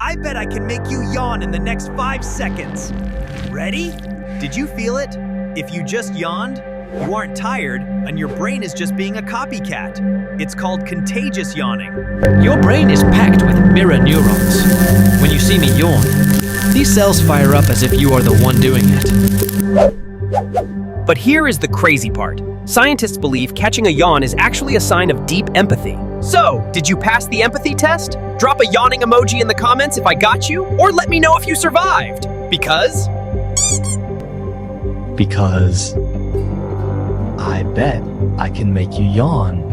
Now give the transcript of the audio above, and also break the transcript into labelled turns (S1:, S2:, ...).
S1: I bet I can make you yawn in the next 5 seconds. Ready? Did you feel it? If you just yawned, you aren't tired, and your brain is just being a copycat. It's called contagious yawning.
S2: Your brain is packed with mirror neurons. When you see me yawn, these cells fire up as if you are the one doing it.
S3: But here is the crazy part. Scientists believe catching a yawn is actually a sign of deep empathy. So, did you pass the empathy test? Drop a yawning emoji in the comments if I got you, or let me know if you survived. Because
S4: Because I bet I can make you yawn.